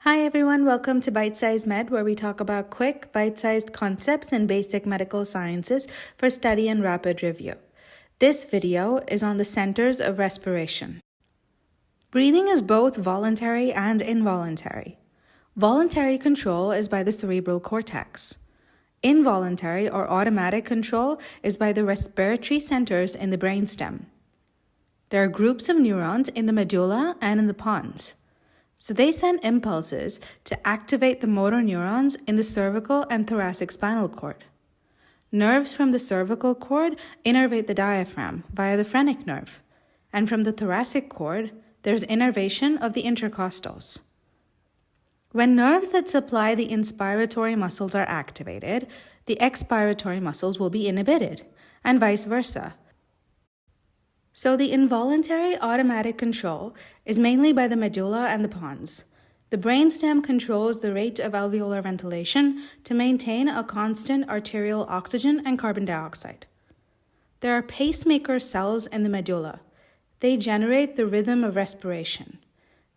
Hi everyone, welcome to Bite Size Med, where we talk about quick, bite-sized concepts in basic medical sciences for study and rapid review. This video is on the centers of respiration. Breathing is both voluntary and involuntary. Voluntary control is by the cerebral cortex. Involuntary or automatic control is by the respiratory centers in the brainstem. There are groups of neurons in the medulla and in the pons. So they send impulses to activate the motor neurons in the cervical and thoracic spinal cord. Nerves from the cervical cord innervate the diaphragm via the phrenic nerve, and from the thoracic cord, there's innervation of the intercostals. When nerves that supply the inspiratory muscles are activated, the expiratory muscles will be inhibited, and vice versa. So the involuntary automatic control is mainly by the medulla and the pons. The brainstem controls the rate of alveolar ventilation to maintain a constant arterial oxygen and carbon dioxide. There are pacemaker cells in the medulla. They generate the rhythm of respiration.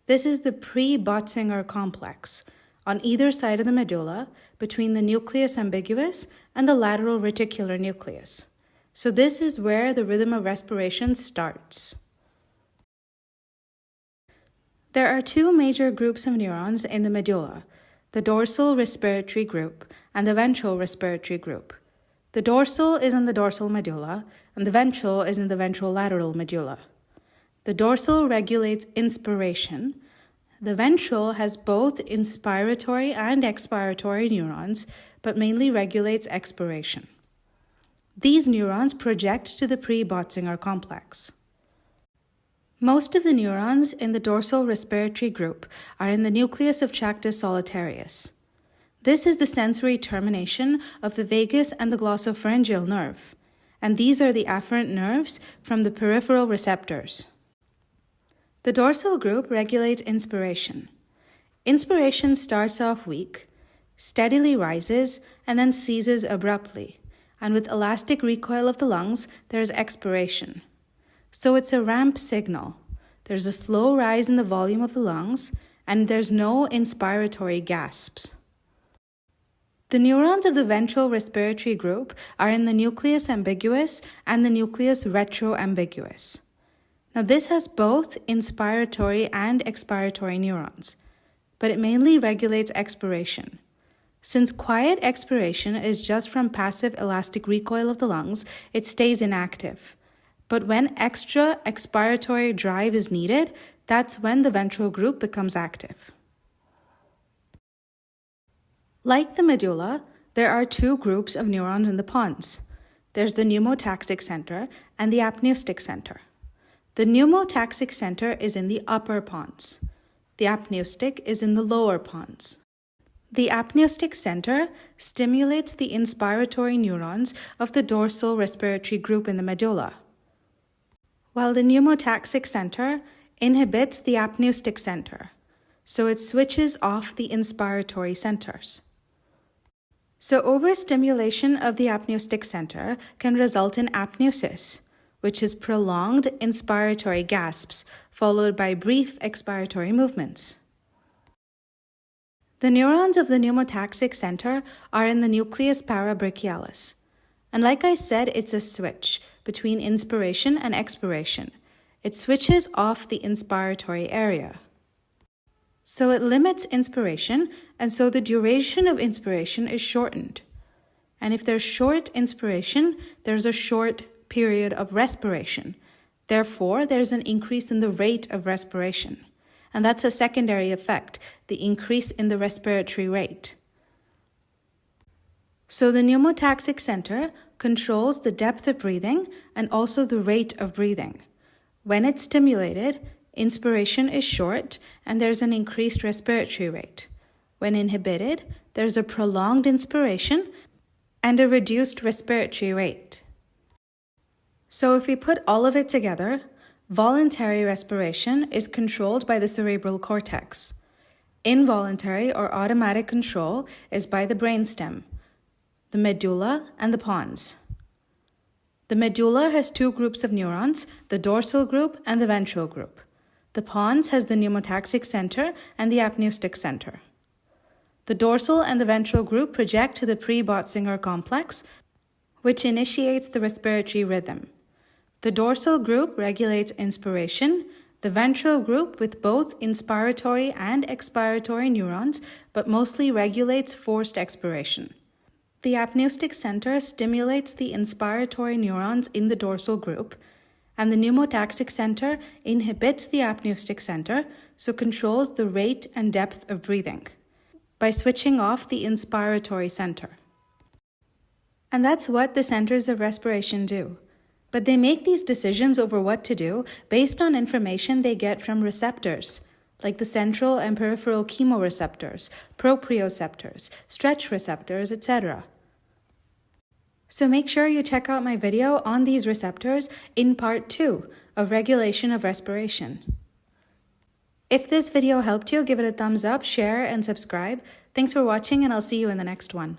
This is the pre-Botzinger complex on either side of the medulla between the nucleus ambiguus and the lateral reticular nucleus. So this is where the rhythm of respiration starts. There are two major groups of neurons in the medulla, the dorsal respiratory group and the ventral respiratory group. The dorsal is in the dorsal medulla and the ventral is in the ventrolateral medulla. The dorsal regulates inspiration. The ventral has both inspiratory and expiratory neurons, but mainly regulates expiration. These neurons project to the pre-Botzinger complex. Most of the neurons in the dorsal respiratory group are in the nucleus of Tractus solitarius. This is the sensory termination of the vagus and the glossopharyngeal nerve, and these are the afferent nerves from the peripheral receptors. The dorsal group regulates inspiration. Inspiration starts off weak, steadily rises, and then ceases abruptly. And with elastic recoil of the lungs, there is expiration. So it's a ramp signal. There's a slow rise in the volume of the lungs, and there's no inspiratory gasps. The neurons of the ventral respiratory group are in the nucleus ambiguus and the nucleus retroambiguus. Now this has both inspiratory and expiratory neurons, but it mainly regulates expiration. Since quiet expiration is just from passive elastic recoil of the lungs, it stays inactive. But when extra expiratory drive is needed, that's when the ventral group becomes active. Like the medulla, there are two groups of neurons in the pons. There's the pneumotaxic center and the apneustic center. The pneumotaxic center is in the upper pons. The apneustic is in the lower pons. The apneustic center stimulates the inspiratory neurons of the dorsal respiratory group in the medulla, while the pneumotaxic center inhibits the apneustic center, so it switches off the inspiratory centers. So overstimulation of the apneustic center can result in apneusis, which is prolonged inspiratory gasps followed by brief expiratory movements. The neurons of the pneumotaxic center are in the nucleus parabrachialis. And like I said, it's a switch between inspiration and expiration. It switches off the inspiratory area. So it limits inspiration, and so the duration of inspiration is shortened. And if there's short inspiration, there's a short period of respiration. Therefore, there's an increase in the rate of respiration. And that's a secondary effect, the increase in the respiratory rate. So the pneumotaxic center controls the depth of breathing and also the rate of breathing. When it's stimulated, inspiration is short and there's an increased respiratory rate. When inhibited, there's a prolonged inspiration and a reduced respiratory rate. So if we put all of it together, voluntary respiration is controlled by the cerebral cortex. Involuntary or automatic control is by the brainstem, the medulla, and the pons. The medulla has two groups of neurons, the dorsal group and the ventral group. The pons has the pneumotaxic center and the apneustic center. The dorsal and the ventral group project to the pre-Botzinger complex, which initiates the respiratory rhythm. The dorsal group regulates inspiration, the ventral group with both inspiratory and expiratory neurons, but mostly regulates forced expiration. The apneustic center stimulates the inspiratory neurons in the dorsal group, and the pneumotaxic center inhibits the apneustic center, so controls the rate and depth of breathing by switching off the inspiratory center. And that's what the centers of respiration do. But they make these decisions over what to do based on information they get from receptors, like the central and peripheral chemoreceptors, proprioceptors, stretch receptors, etc. So make sure you check out my video on these receptors in part 2 of regulation of respiration. If this video helped you, give it a thumbs up, share, and subscribe. Thanks for watching, and I'll see you in the next one.